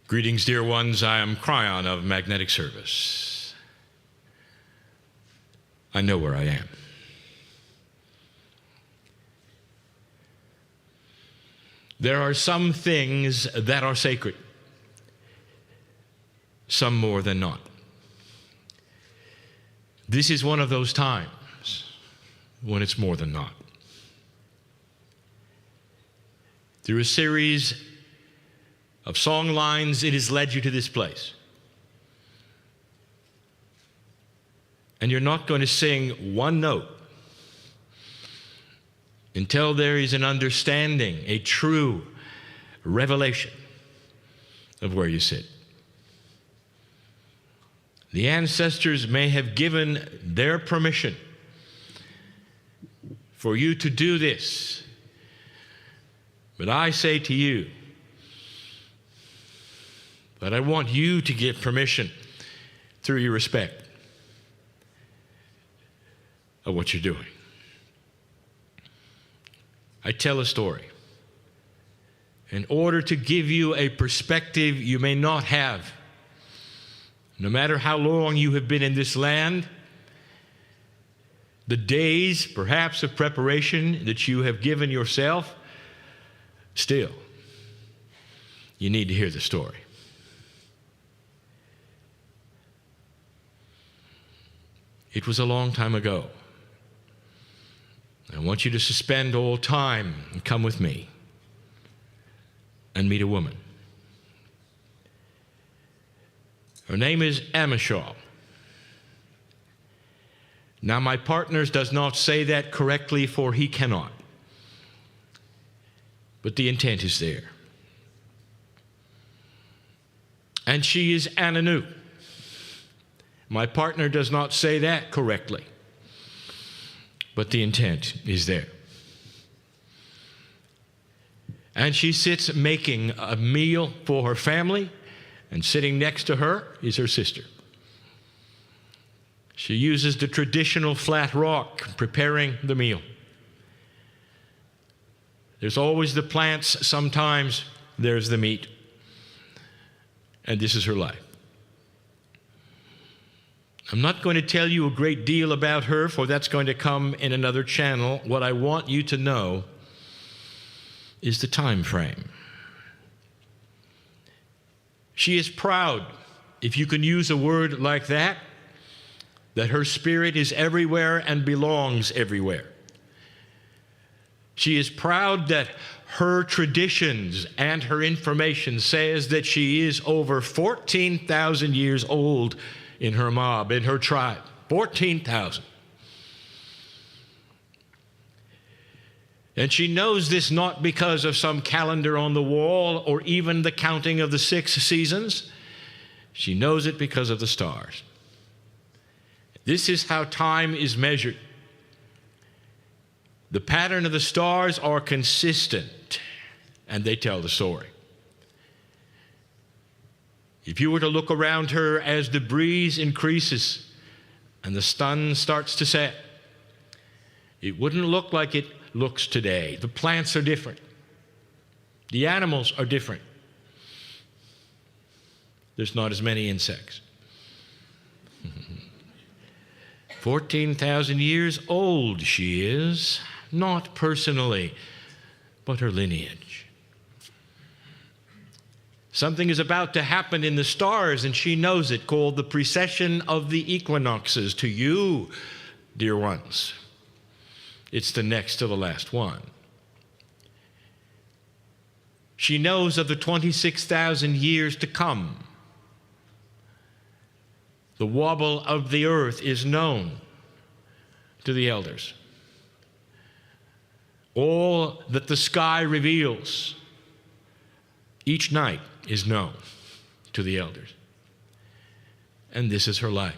Greetings, dear ones. I am Kryon of Magnetic Service. I know where I am. There are some things that are sacred, some more than not. This is one of those times when it's more than not. Through a series of song lines, it has led you to this place. And you're not going to sing one note until there is an understanding, a true revelation of where you sit. The ancestors may have given their permission for you to do this, but I say to you that I want you to give permission through your respect of what you're doing. I tell a story in order to give you a perspective you may not have. No matter how long you have been in this land, the days, perhaps, of preparation that you have given yourself, still, you need to hear the story. It was a long time ago. I want you to suspend all time and come with me and meet a woman. Her name is Amishal. Now, my partner does not say that correctly, for he cannot. But the intent is there. And she is Ananu. My partner does not say that correctly, but the intent is there. And she sits making a meal for her family, and sitting next to her is her sister. She uses the traditional flat rock preparing the meal. There's always the plants, sometimes there's the meat. And this is her life. I'm not going to tell you a great deal about her, for that's going to come in another channel. What I want you to know is the time frame. She is proud, if you can use a word like that her spirit is everywhere and belongs everywhere. She is proud that her traditions and her information says that she is over 14,000 years old in her mob, in her tribe. 14,000. And she knows this not because of some calendar on the wall or even the counting of the 6 seasons. She knows it because of the stars. This is how time is measured. The pattern of the stars are consistent, and they tell the story. If you were to look around her as the breeze increases and the sun starts to set, it wouldn't look like it looks today. The plants are different. The animals are different. There's not as many insects. 14,000 years old she is, not personally, but her lineage. Something is about to happen in the stars, and she knows it, called the precession of the equinoxes. To you, dear ones, it's the next to the last one. She knows of the 26,000 years to come. The wobble of the earth is known to the elders. All that the sky reveals each night is known to the elders. And this is her life.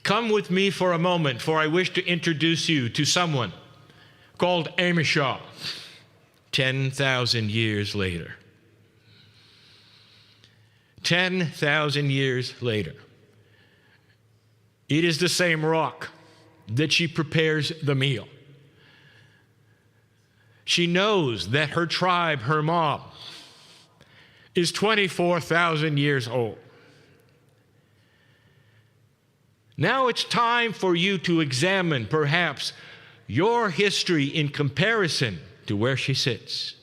Come with me for a moment, for I wish to introduce you to someone called Amishal. 10,000 years later. 10,000 years later. It is the same rock that she prepares the meal. She knows that her tribe, her mob, is 24,000 years old. Now it's time for you to examine, perhaps, your history in comparison to where she sits.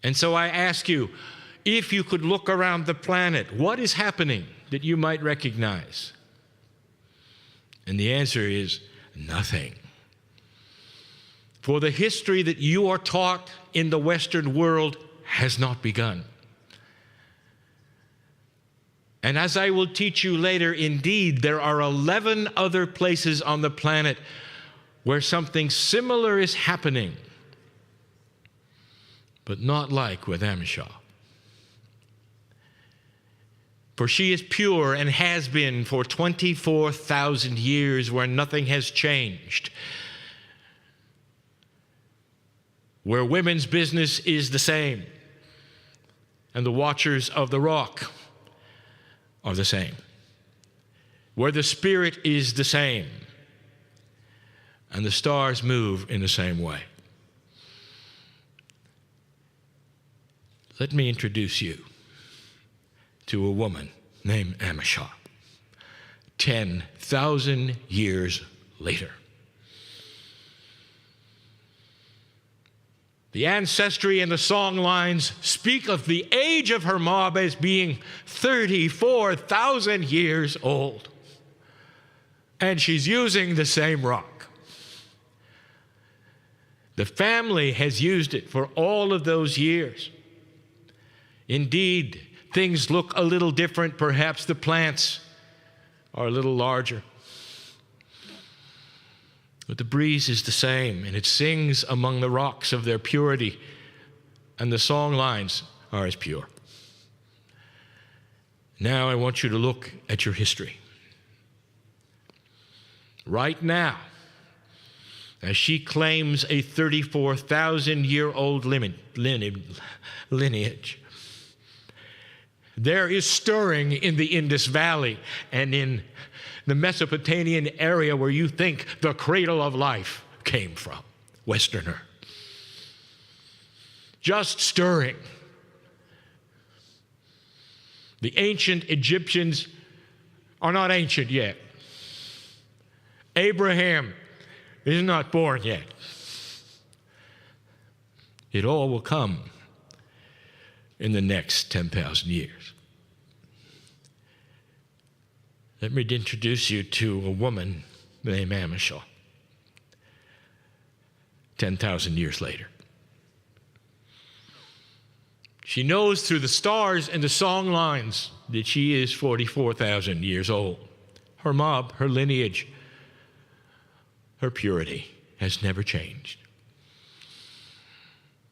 And so I ask you, if you could look around the planet, what is happening that you might recognize? And the answer is nothing. For the history that you are taught in the Western world has not begun. And as I will teach you later, indeed, there are 11 other places on the planet where something similar is happening, but not like with Amishah. For she is pure and has been for 24,000 years, where nothing has changed, where women's business is the same, and the watchers of the rock are the same, where the Spirit is the same, and the stars move in the same way. Let me introduce you to a woman named Amishah, 10,000 years later. The ancestry and the song lines speak of the age of her mob as being 34,000 years old. And she's using the same rock. The family has used it for all of those years. Indeed, things look a little different. Perhaps the plants are a little larger. But the breeze is the same, and it sings among the rocks of their purity, and the song lines are as pure. Now I want you to look at your history. Right now, as she claims a 34,000-year-old lineage, there is stirring in the Indus Valley and in the Mesopotamian area where you think the cradle of life came from, Westerner. Just stirring. The ancient Egyptians are not ancient yet. Abraham is not born yet. It all will come in the next 10,000 years. Let me introduce you to a woman named Amishah, 10,000 years later. She knows through the stars and the song lines that she is 44,000 years old. Her mob, her lineage, her purity has never changed.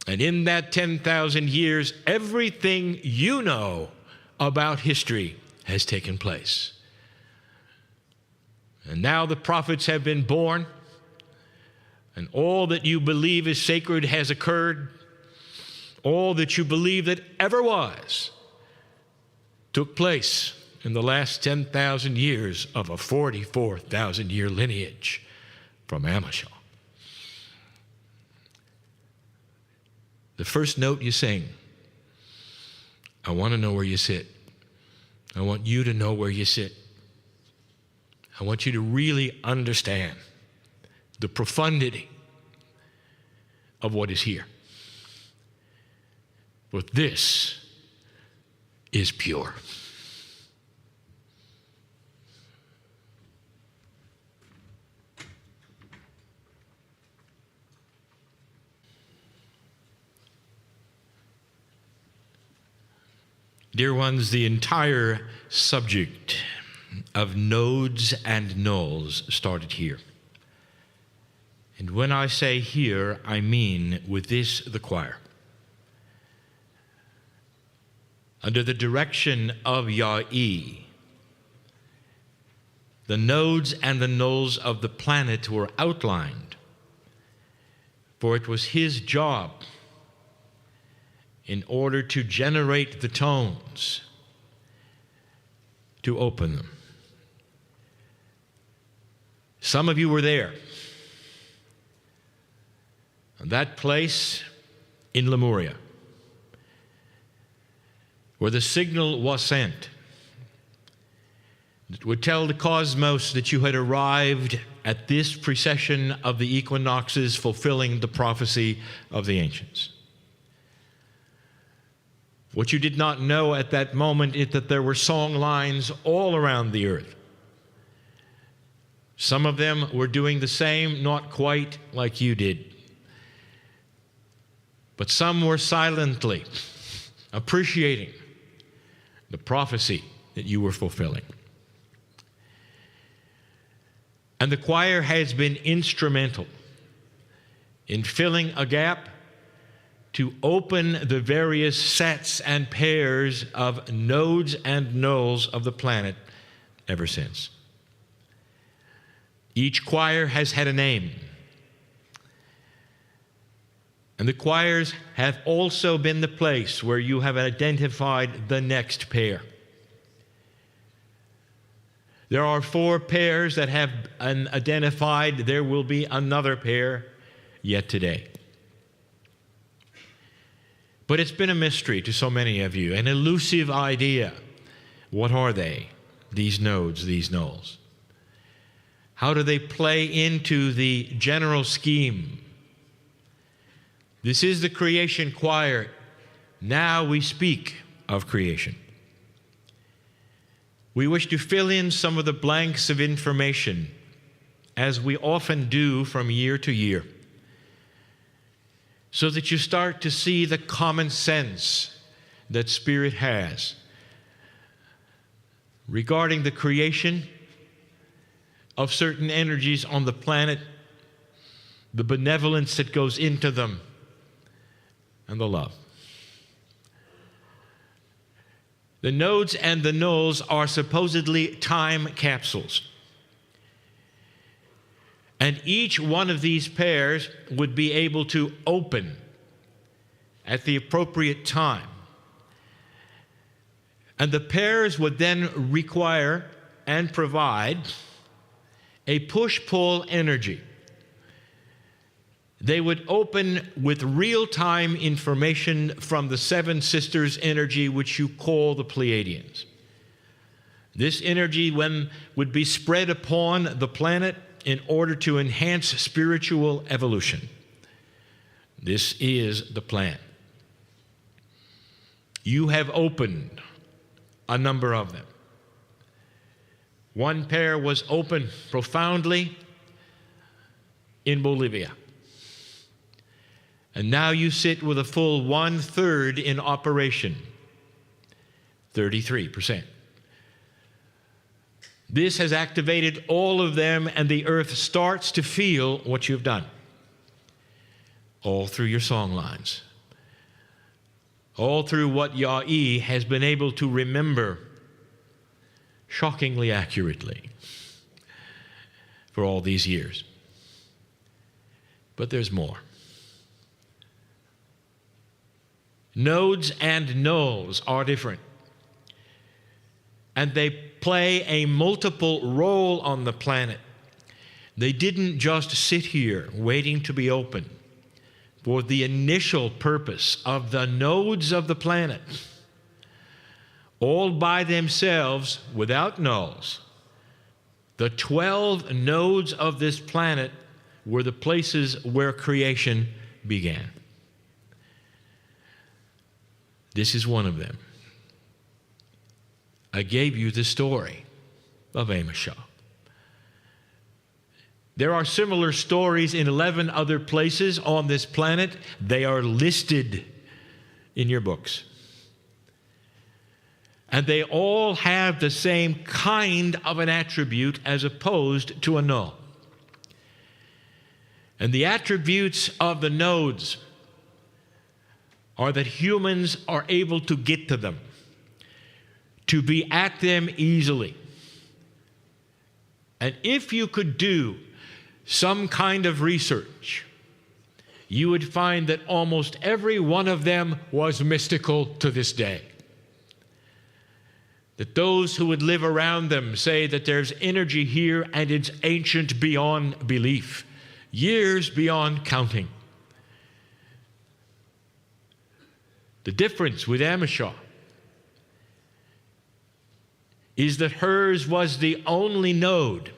And in that 10,000 years, everything you know about history has taken place. And now the prophets have been born, and all that you believe is sacred has occurred. All that you believe that ever was took place in the last 10,000 years of a 44,000-year lineage from Amishah. The first note you sing, I want to know where you sit. I want you to know where you sit. I want you to really understand the profundity of what is here. But this is pure. Dear ones, the entire subject of nodes and nulls started here. And when I say here, I mean with this, the choir. Under the direction of Ya'i, the nodes and the nulls of the planet were outlined, for it was his job in order to generate the tones, to open them. Some of you were there. that place in Lemuria, where the signal was sent, it would tell the cosmos that you had arrived at this precession of the equinoxes, fulfilling the prophecy of the ancients. What you did not know at that moment is that there were song lines all around the earth. Some of them were doing the same, not quite like you did. But some were silently appreciating the prophecy that you were fulfilling. And the choir has been instrumental in filling a gap to open the various sets and pairs of nodes and nulls of the planet ever since. Each choir has had a name. And the choirs have also been the place where you have identified the next pair. There are 4 pairs that have identified. There will be another pair yet today. But it's been a mystery to so many of you, an elusive idea. What are they, these nodes, these nulls? How do they play into the general scheme? This is the creation choir. Now we speak of creation. We wish to fill in some of the blanks of information, as we often do from year to year, so that you start to see the common sense that Spirit has regarding the creation of certain energies on the planet, the benevolence that goes into them, and the love. The nodes and the nulls are supposedly time capsules. And each one of these pairs would be able to open at the appropriate time. And the pairs would then require and provide a push-pull energy. They would open with real-time information from the 7 sisters' energy, which you call the Pleiadians. This energy would be spread upon the planet in order to enhance spiritual evolution. This is the plan. You have opened a number of them. One pair was open profoundly in Bolivia. And now you sit with a full 1/3 in operation, 33%. This has activated all of them, and the earth starts to feel what you've done. All through your song lines. All through what Yah-E has been able to remember shockingly accurately for all these years. But there's more. Nodes and nulls are different. And they play a multiple role on the planet. They didn't just sit here waiting to be opened. For the initial purpose of the nodes of the planet, all by themselves, without nulls, the 12 nodes of this planet were the places where creation began. This is one of them. I gave you the story of Amashah. There are similar stories in 11 other places on this planet. They are listed in your books. And they all have the same kind of an attribute as opposed to a null. And the attributes of the nodes are that humans are able to get to them, to be at them easily. And if you could do some kind of research, you would find that almost every one of them was mystical to this day. That those who would live around them say that there's energy here and it's ancient beyond belief, years beyond counting. The difference with Amishah is that hers was the only node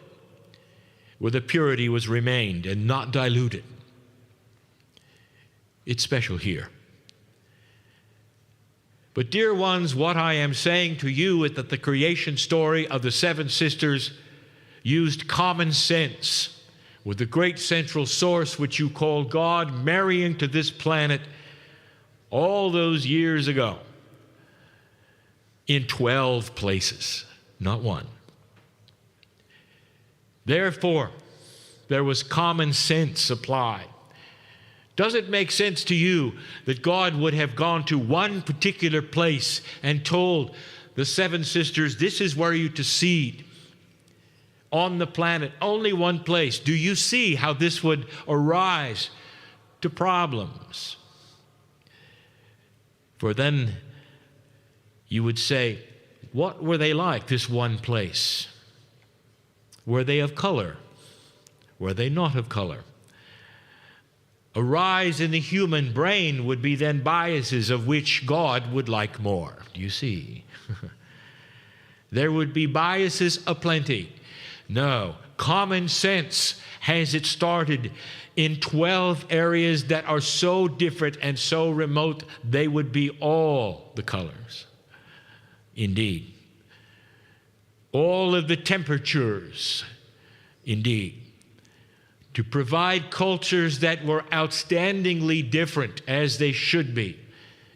where the purity was remained and not diluted. It's special here. But dear ones, what I am saying to you is that the creation story of the seven sisters used common sense with the great central source which you call God marrying to this planet all those years ago in 12 places, not one. Therefore, there was common sense applied. Does it make sense to you that God would have gone to one particular place and told the seven sisters, this is where you to seed on the planet, only one place? Do you see how this would arise to problems? For then you would say, what were they like, this one place? Were they of color? Were they not of color? A rise in the human brain would be then biases of which God would like more. Do you see? There would be biases aplenty. No, common sense has it started in 12 areas that are so different and so remote, they would be all the colors. Indeed. All of the temperatures. Indeed. To provide cultures that were outstandingly different, as they should be,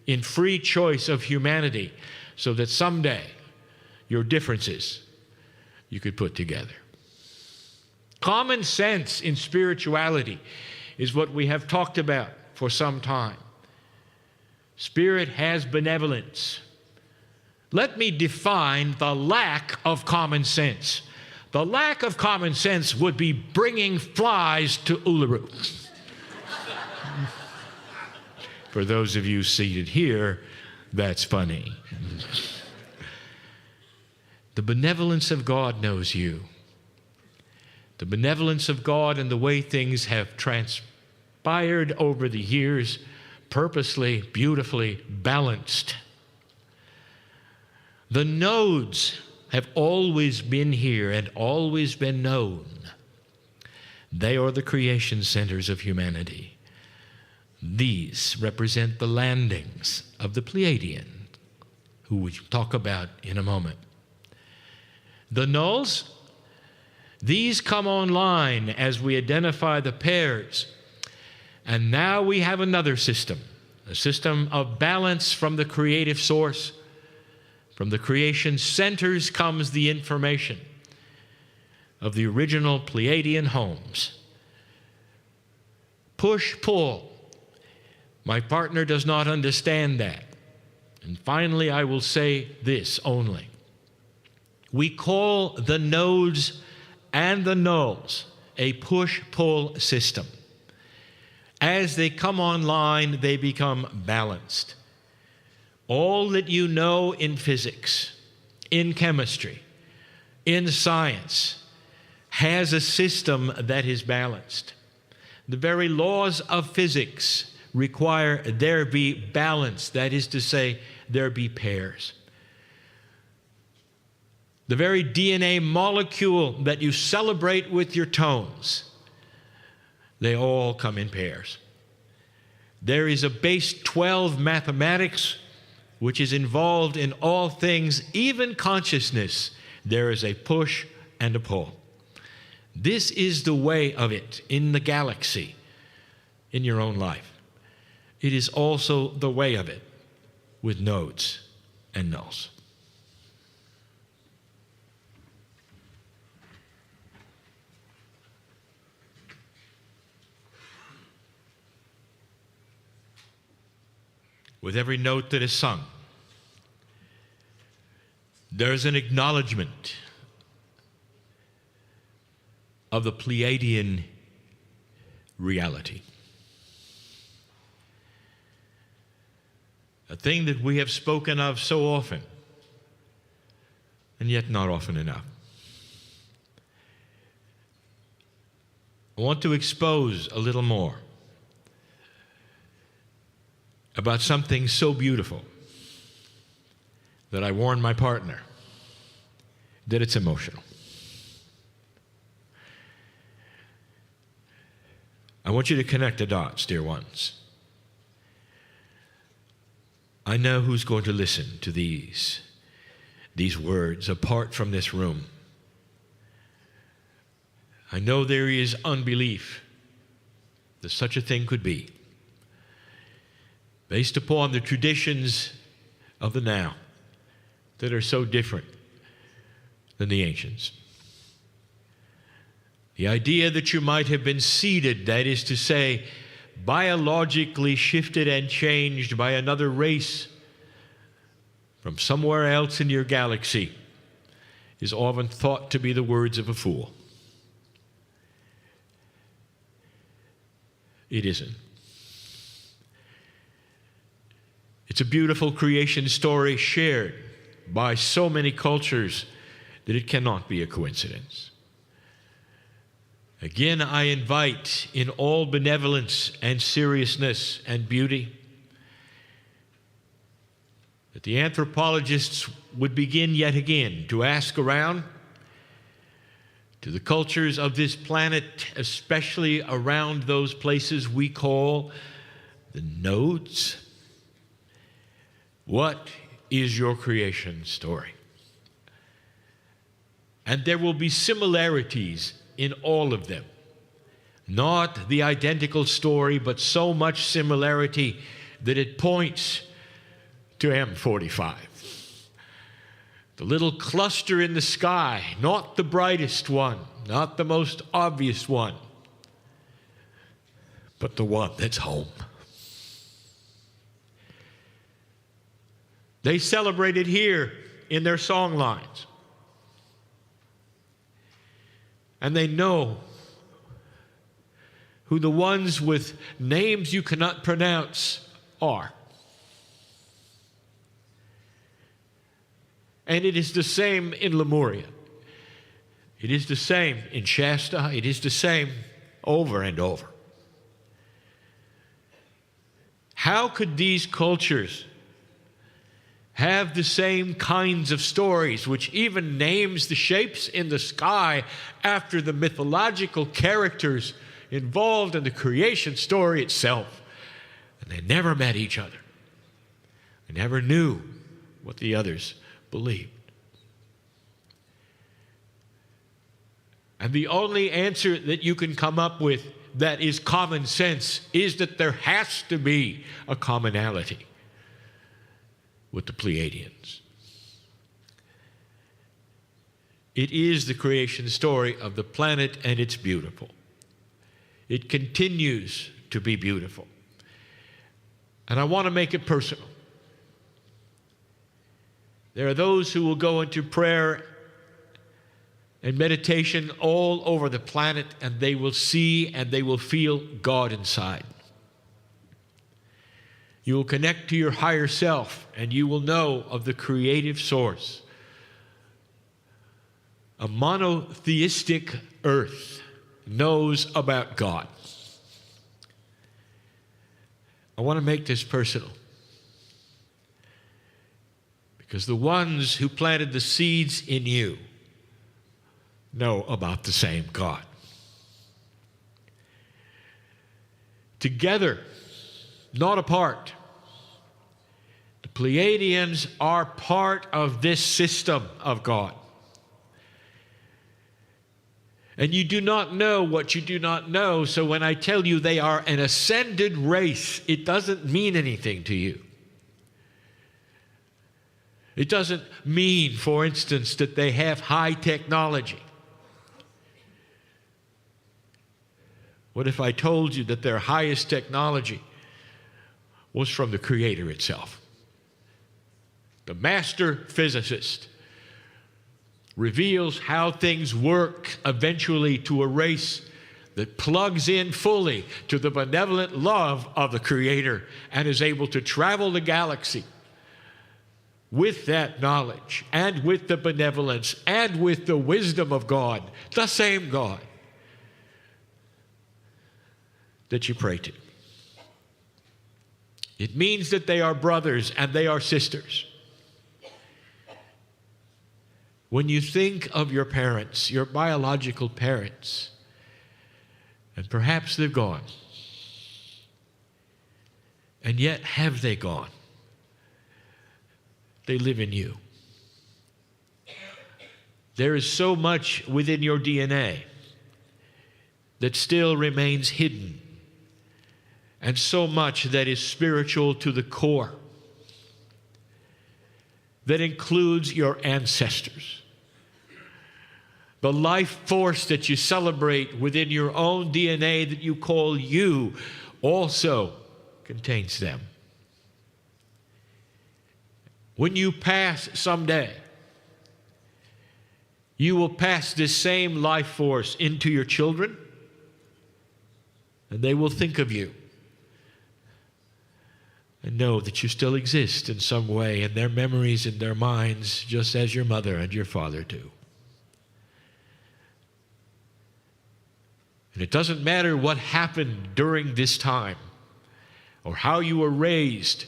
in free choice of humanity, so that someday your differences you could put together. Common sense in spirituality is what we have talked about for some time. Spirit has benevolence. Let me define the lack of common sense. The lack of common sense would be bringing flies to Uluru. For those of you seated here, that's funny. The benevolence of God knows you. The benevolence of God and the way things have transpired over the years, purposely, beautifully balanced. The nodes have always been here and always been known. They are the creation centers of humanity. These represent the landings of the Pleiadian, who we talk about in a moment. The nulls, these come online as we identify the pairs. And now we have another system, a system of balance from the creative source. From the creation centers comes the information of the original Pleiadian homes. Push-pull. My partner does not understand that. And finally, I will say this only. We call the nodes and the nulls a push-pull system. As they come online, they become balanced. All that you know in physics, in chemistry, in science, has a system that is balanced. The very laws of physics require there be balance, that is to say, there be pairs. The very DNA molecule that you celebrate with your tones, they all come in pairs. There is a base 12 mathematics which is involved in all things, even consciousness. There is a push and a pull. This is the way of it in the galaxy, in your own life. It is also the way of it with nodes and nulls. With every note that is sung, there's an acknowledgement of the Pleiadian reality. A thing that we have spoken of so often, and yet not often enough. I want to expose a little more. about something so beautiful that I warn my partner that it's emotional. I want you to connect the dots, dear ones. I know who's going to listen to these words apart from this room. I know there is unbelief that such a thing could be, based upon the traditions of the now that are so different than the ancients. The idea that you might have been seeded, that is to say, biologically shifted and changed by another race from somewhere else in your galaxy, is often thought to be the words of a fool. It isn't. It's a beautiful creation story shared by so many cultures that it cannot be a coincidence. Again, I invite, in all benevolence and seriousness and beauty, that the anthropologists would begin yet again to ask around to the cultures of this planet, especially around those places we call the nodes. What is your creation story? And there will be similarities in all of them. Not the identical story, but so much similarity that it points to M45. The little cluster in the sky, not the brightest one, not the most obvious one, but the one that's home. They celebrate it here in their song lines. And they know who the ones with names you cannot pronounce are. And it is the same in Lemuria. It is the same in Shasta. It is the same over and over. How could these cultures have the same kinds of stories, which even names the shapes in the sky after the mythological characters involved in the creation story itself? And they never met each other. They never knew what the others believed. And the only answer that you can come up with that is common sense is that there has to be a commonality with the Pleiadians. It is the creation story of the planet, and it's beautiful. It continues to be beautiful. And I want to make it personal. There are those who will go into prayer and meditation all over the planet, and they will see and they will feel God inside. You will connect to your higher self, and you will know of the creative source. A monotheistic earth knows about God. I want to make this personal, because the ones who planted the seeds in you know about the same God. Together, not apart, the Pleiadians are part of this system of God. And you do not know what you do not know, so when I tell you they are an ascended race, it doesn't mean anything to you. It doesn't mean, for instance, that they have high technology. What if I told you that their highest technology was from the Creator itself? The master physicist reveals how things work eventually to a race that plugs in fully to the benevolent love of the Creator and is able to travel the galaxy with that knowledge and with the benevolence and with the wisdom of God, the same God that you pray to. It means that they are brothers and they are sisters. When you think of your parents, your biological parents, and perhaps they're gone, and yet have they gone? They live in you. There is so much within your DNA that still remains hidden, and so much that is spiritual to the core, that includes your ancestors. The life force that you celebrate within your own DNA that you call you also contains them. When you pass someday, you will pass this same life force into your children, and they will think of you and know that you still exist in some way in their memories, in their minds, just as your mother and your father do. And it doesn't matter what happened during this time, or how you were raised,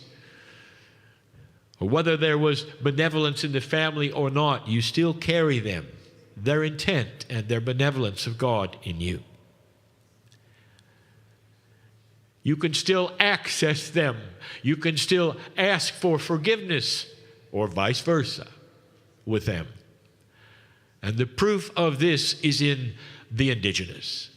or whether there was benevolence in the family or not, you still carry them, their intent and their benevolence of God in you. You can still access them. You can still ask for forgiveness, or vice versa, with them. And the proof of this is in the indigenous.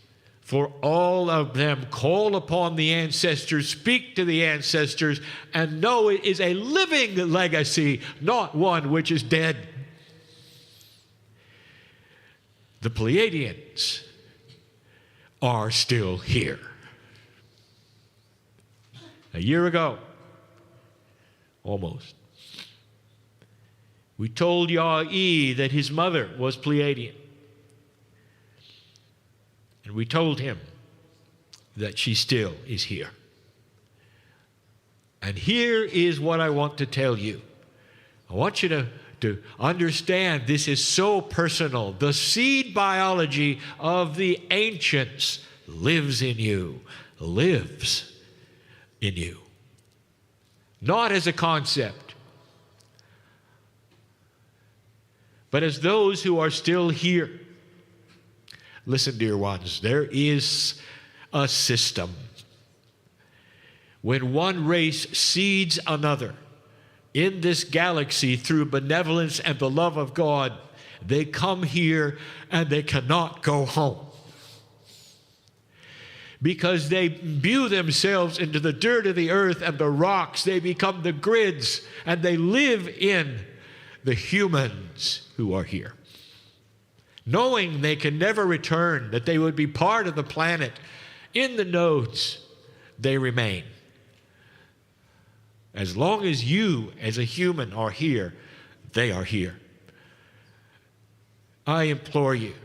For all of them call upon the ancestors, speak to the ancestors, and know it is a living legacy, not one which is dead. The Pleiadians are still here. A year ago, almost, we told Yah-E that his mother was Pleiadian. And we told him that she still is here. And here is what I want to tell you. I want you to understand this is so personal. The seed biology of the ancients lives in you, lives in you. Not as a concept, but as those who are still here. Listen, dear ones, there is a system. When one race seeds another in this galaxy through benevolence and the love of God, they come here and they cannot go home. Because they imbue themselves into the dirt of the earth and the rocks. They become the grids, and they live in the humans who are here. Knowing they can never return, that they would be part of the planet, in the nodes, they remain. As long as you, as a human, are here, they are here. I implore you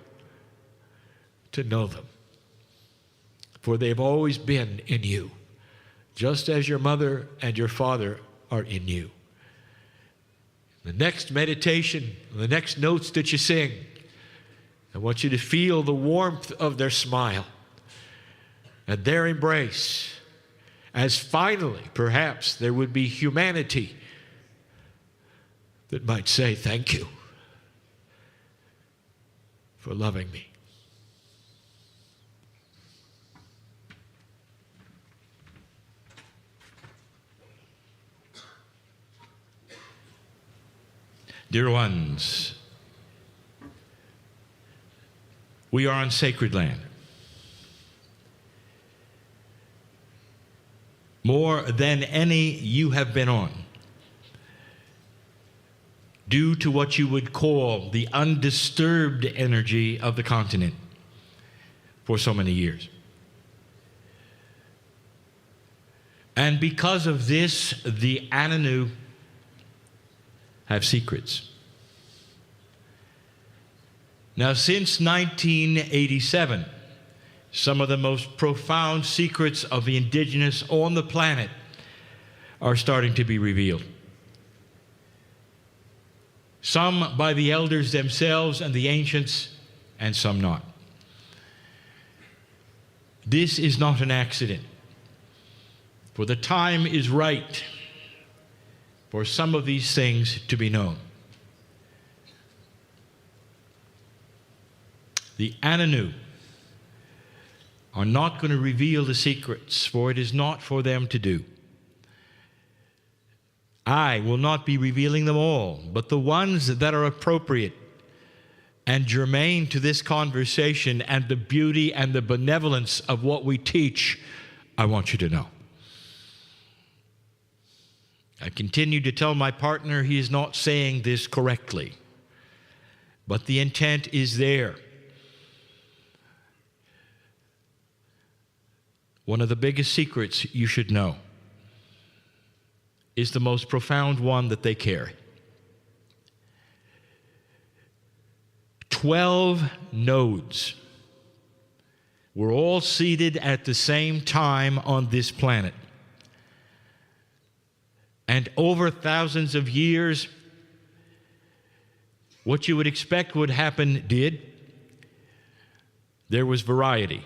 to know them, for they've always been in you, just as your mother and your father are in you. The next meditation, the next notes that you sing, I want you to feel the warmth of their smile and their embrace, as finally, perhaps, there would be humanity that might say, thank you for loving me. Dear ones, we are on sacred land. More than any you have been on, due to what you would call the undisturbed energy of the continent for so many years. And because of this, the Ananu have secrets. Now, since 1987, some of the most profound secrets of the indigenous on the planet are starting to be revealed. Some by the elders themselves and the ancients, and some not. This is not an accident. For the time is right for some of these things to be known. The Ananu are not going to reveal the secrets, for it is not for them to do. I will not be revealing them all, but the ones that are appropriate and germane to this conversation and the beauty and the benevolence of what we teach, I want you to know. I continue to tell my partner he is not saying this correctly, but the intent is there. One of the biggest secrets you should know is the most profound one that they carry. 12 nodes were all seated at the same time on this planet. And over thousands of years, what you would expect would happen did. There was variety.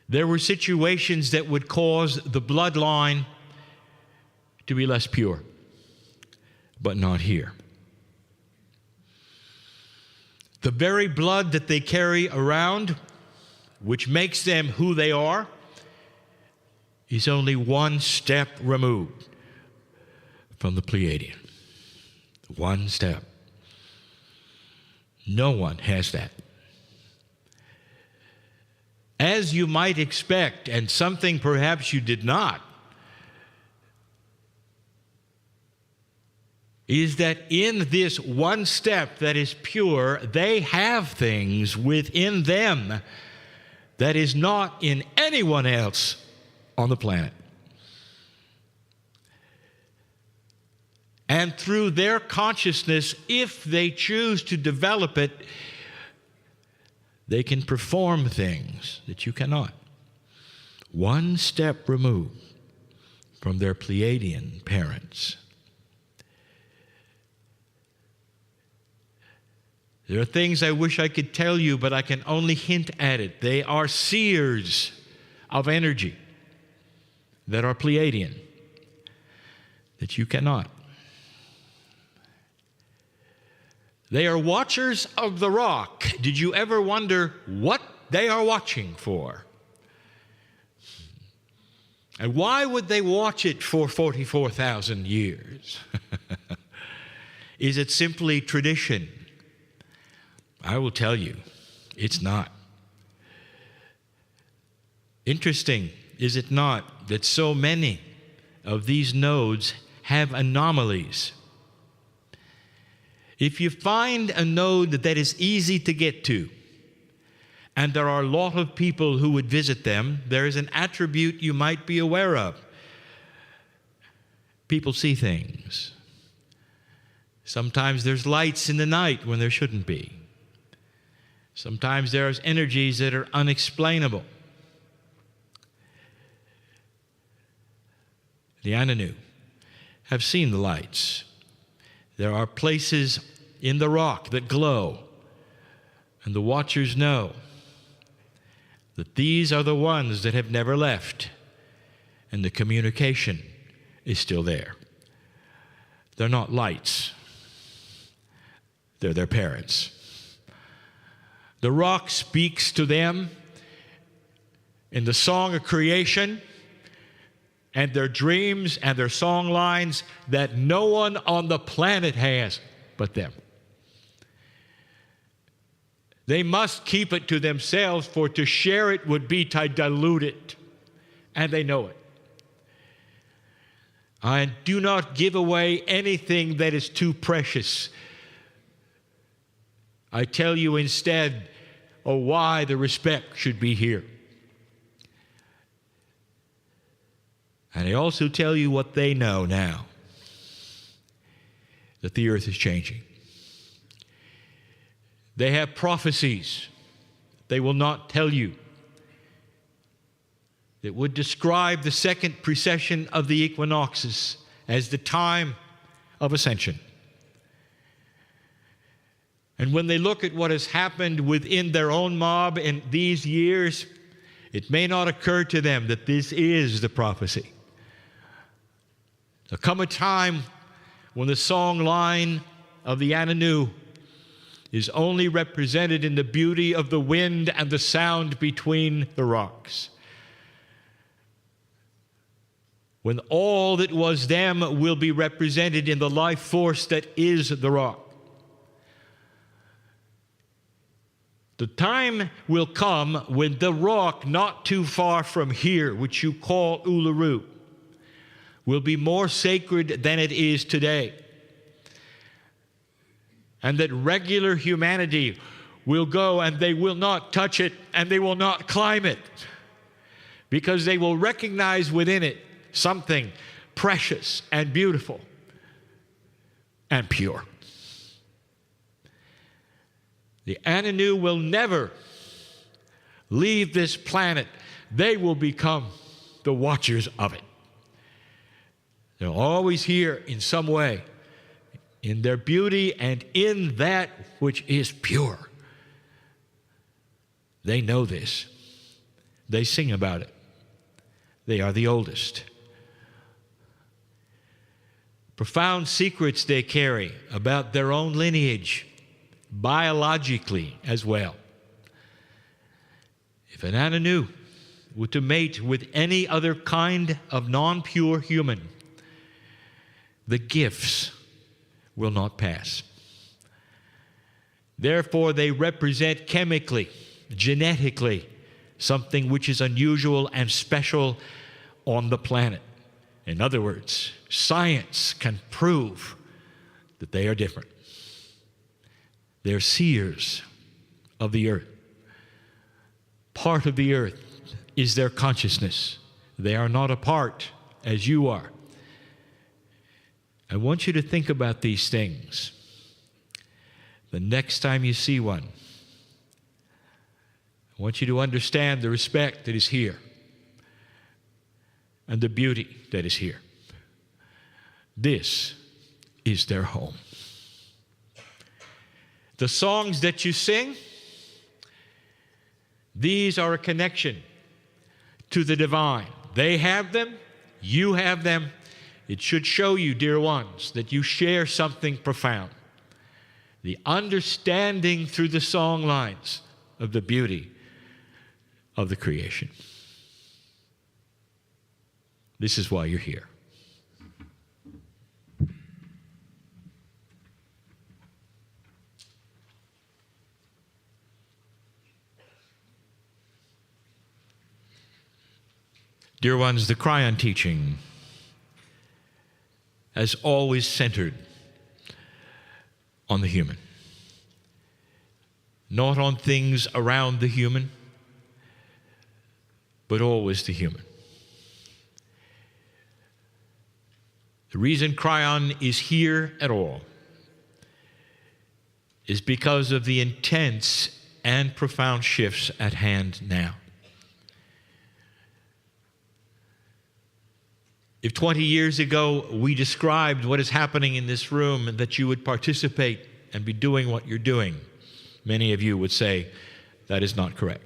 There were situations that would cause the bloodline to be less pure, but not here. The very blood that they carry around, which makes them who they are, is only one step removed from the Pleiadian. One step. No one has that. As you might expect, and something perhaps you did not, is that in this one step that is pure, they have things within them that is not in anyone else on the planet. And through their consciousness, if they choose to develop it, they can perform things that you cannot. One step removed from their Pleiadian parents. There are things I wish I could tell you, but I can only hint at it. They are seers of energy that are Pleiadian, that you cannot. They are watchers of the rock. Did you ever wonder what they are watching for? And why would they watch it for 44,000 years? Is it simply tradition? I will tell you, it's not. Interesting, is it not, that so many of these nodes have anomalies? If you find a node that is easy to get to, and there are a lot of people who would visit them, there is an attribute you might be aware of. People see things. Sometimes there's lights in the night when there shouldn't be. Sometimes there's energies that are unexplainable. The Ananu have seen the lights. There are places in the rock that glow, and the watchers know that these are the ones that have never left, and the communication is still there. They're not lights. They're their parents. The rock speaks to them in the song of creation and their dreams and their song lines that no one on the planet has but them. They must keep it to themselves, for to share it would be to dilute it, and they know it. And do not give away anything that is too precious. I tell you instead, why the respect should be here. And I also tell you what they know now, that the earth is changing. They have prophecies they will not tell you that would describe the second precession of the equinoxes as the time of ascension. And when they look at what has happened within their own mob in these years, It may not occur to them that this is the prophecy. There'll come a time when the song line of the Anu is only represented in the beauty of the wind and the sound between the rocks. When all that was them will be represented in the life force that is the rock. The time will come when the rock not too far from here, which you call Uluru, will be more sacred than it is today. And that regular humanity will go and they will not touch it and they will not climb it, because they will recognize within it something precious and beautiful and pure. The Anu will never leave this planet. They will become the watchers of it. They're always here in some way, in their beauty and in that which is pure. They know this. They sing about it. They are the oldest. Profound secrets they carry about their own lineage, biologically as well. If an Anu were to mate with any other kind of non-pure human, the gifts will not pass. Therefore, they represent chemically, genetically, something which is unusual and special on the planet. In other words, science can prove that they are different. They're seers of the earth. Part of the earth is their consciousness. They are not a part as you are. I want you to think about these things the next time you see one. I want you to understand the respect that is here and the beauty that is here. This is their home. The songs that you sing, these are a connection to the divine. They have them, you have them. It should show you, dear ones, that you share something profound. The understanding through the song lines of the beauty of the creation. This is why you're here. Dear ones, the Kryon teaching has always centered on the human, not on things around the human, but always the human. The reason Kryon is here at all is because of the intense and profound shifts at hand now. If 20 years ago we described what is happening in this room and that you would participate and be doing what you're doing, many of you would say that is not correct.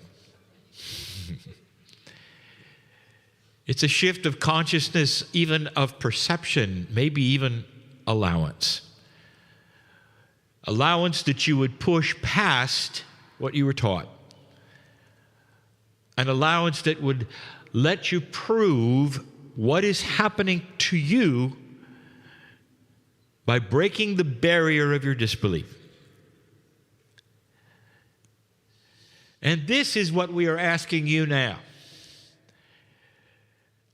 It's a shift of consciousness, even of perception, maybe even allowance. Allowance that you would push past what you were taught. An allowance that would let you prove what is happening to you by breaking the barrier of your disbelief. And this is what we are asking you now.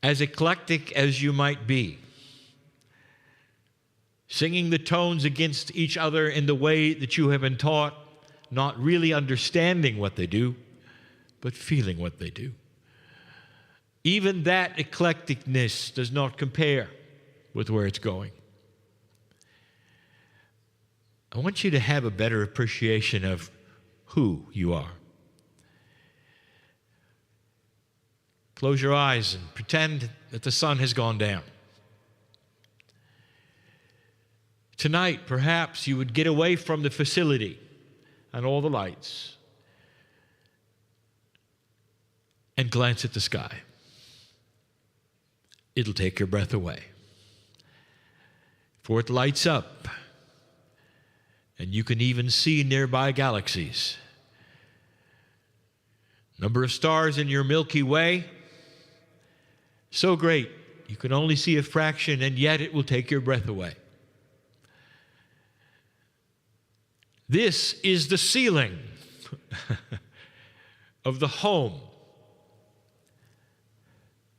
As eclectic as you might be, singing the tones against each other in the way that you have been taught, not really understanding what they do, but feeling what they do. Even that eclecticness does not compare with where it's going. I want you to have a better appreciation of who you are. Close your eyes and pretend that the sun has gone down. Tonight, perhaps you would get away from the facility and all the lights and and glance at the sky. It'll take your breath away. For it lights up, and you can even see nearby galaxies. Number of stars in your Milky Way, so great, you can only see a fraction, and yet it will take your breath away. This is the ceiling of the home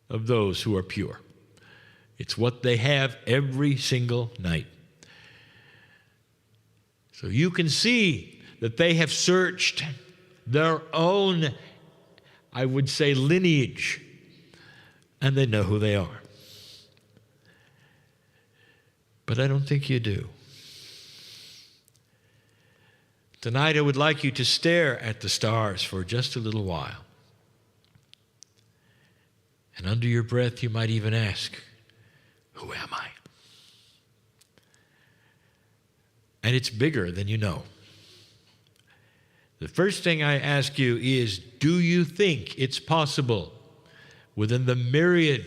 of those who are pure. It's what they have every single night. So you can see that they have searched their own, I would say, lineage, and they know who they are. But I don't think you do. Tonight I would like you to stare at the stars for just a little while. And under your breath you might even ask, who am I? And it's bigger than you know. The first thing I ask you is, do you think it's possible within the myriad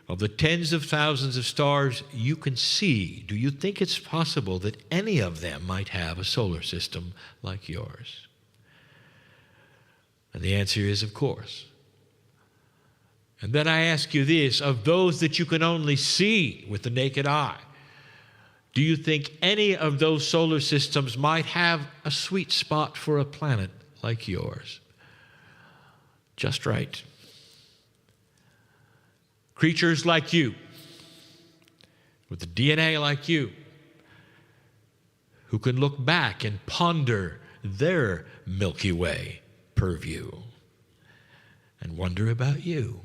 of the tens of thousands of stars you can see, do you think it's possible that any of them might have a solar system like yours? And the answer is, of course. And then I ask you this, of those that you can only see with the naked eye, do you think any of those solar systems might have a sweet spot for a planet like yours? Just right. Creatures like you, with the DNA like you, who can look back and ponder their Milky Way purview and wonder about you.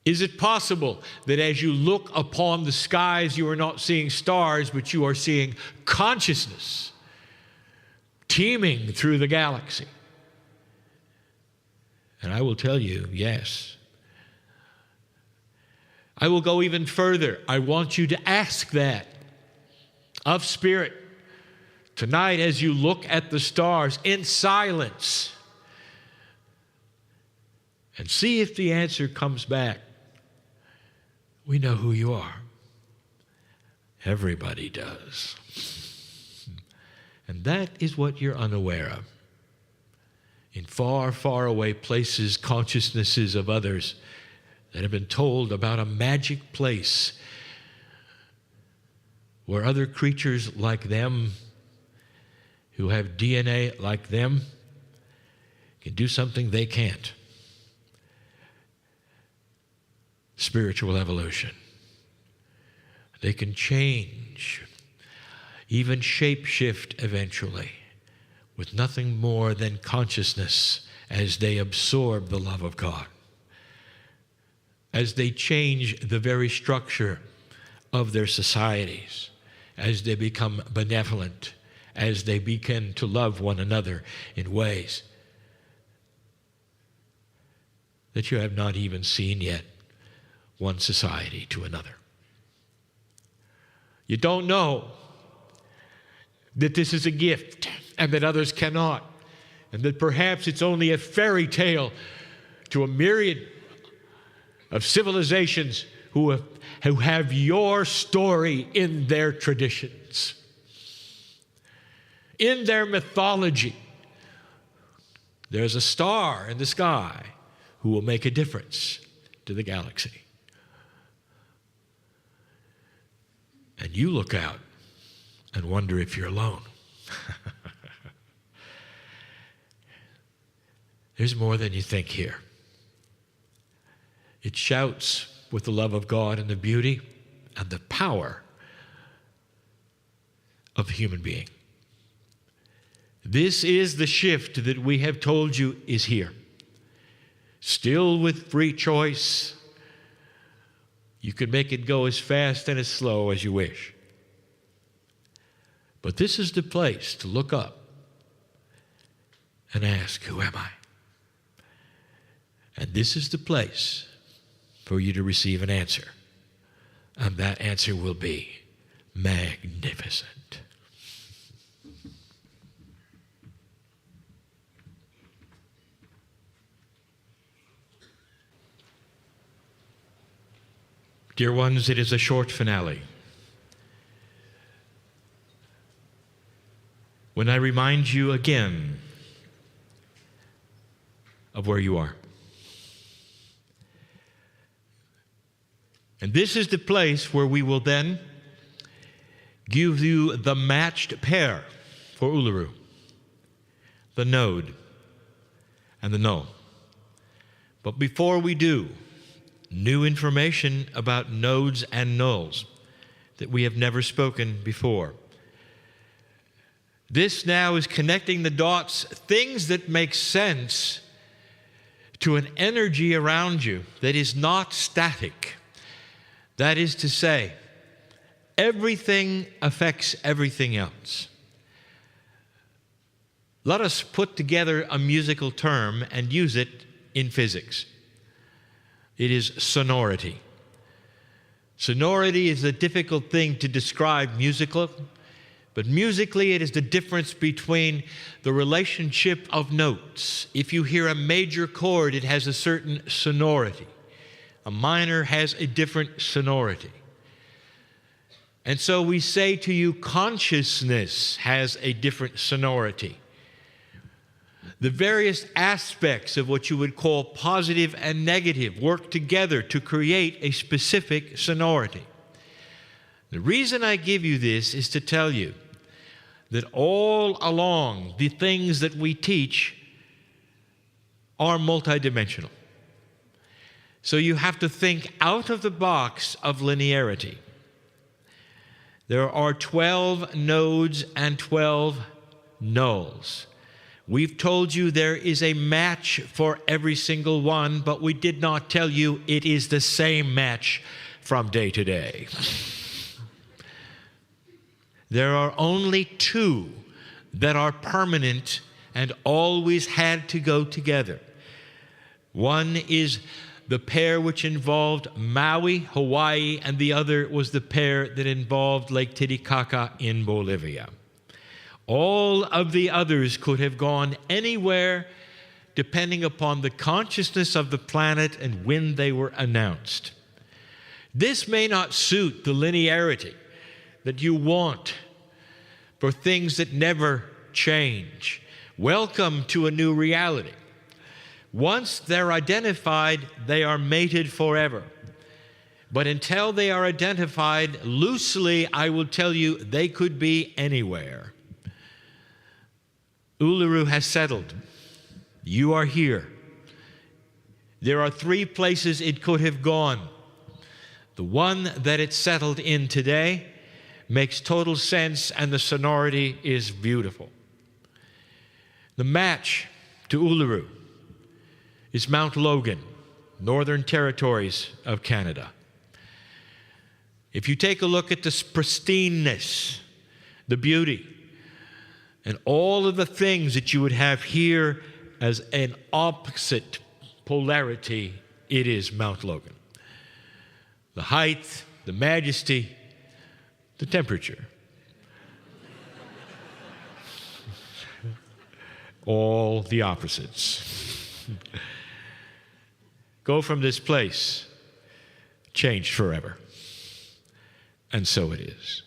Is it possible that as you look upon the skies, you are not seeing stars, but you are seeing consciousness teeming through the galaxy? And I will tell you, yes. I will go even further. I want you to ask that of Spirit tonight as you look at the stars in silence, and see if the answer comes back. We know who you are. Everybody does. And that is what you're unaware of. In far, far away places, consciousnesses of others that have been told about a magic place where other creatures like them, who have DNA like them, can do something they can't. Spiritual evolution. They can change, even shape-shift eventually, with nothing more than consciousness as they absorb the love of God, as they change the very structure of their societies, as they become benevolent, as they begin to love one another in ways that you have not even seen yet, one society to another. You don't know that this is a gift and that others cannot, and that perhaps it's only a fairy tale to a myriad of civilizations who have your story in their traditions, in their mythology. There's a star in the sky who will make a difference to the galaxy. And you look out and wonder if you're alone. There's more than you think here. It shouts with the love of God and the beauty and the power of the human being. This is the shift that we have told you is here. Still with free choice. You can make it go as fast and as slow as you wish. But this is the place to look up and ask, who am I? And this is the place for you to receive an answer. And that answer will be magnificent. Dear ones, it is a short finale. When I remind you again of where you are. And this is the place where we will then give you the matched pair for Uluru, the node and the null. But before we do, new information about nodes and nulls that we have never spoken before. This now is connecting the dots, things that make sense to an energy around you that is not static. That is to say, everything affects everything else. Let us put together a musical term and use it in physics. It is sonority. Sonority is a difficult thing to describe musically, but musically it is the difference between the relationship of notes. If you hear a major chord, it has a certain sonority. A minor has a different sonority. And so we say to you, consciousness has a different sonority. The various aspects of what you would call positive and negative work together to create a specific sonority. The reason I give you this is to tell you that all along the things that we teach are multidimensional. So you have to think out of the box of linearity. There are 12 nodes and 12 nulls. We've told you there is a match for every single one, but we did not tell you it is the same match from day to day. There are only 2 that are permanent and always had to go together. One is the pair which involved Maui, Hawaii, and the other was the pair that involved Lake Titicaca in Bolivia. All of the others could have gone anywhere depending upon the consciousness of the planet and when they were announced. This may not suit the linearity that you want for things that never change. Welcome to a new reality. Once they're identified, they are mated forever. But until they are identified loosely, I will tell you, they could be anywhere. Uluru has settled. You are here. There are 3 places it could have gone. The one that it settled in today makes total sense, and the sonority is beautiful. The match to Uluru is Mount Logan, Northern Territories of Canada. If you take a look at the pristineness, the beauty, and all of the things that you would have here as an opposite polarity, it is Mount Logan. The height, the majesty, the temperature. All the opposites. Go from this place, changed forever. And so it is.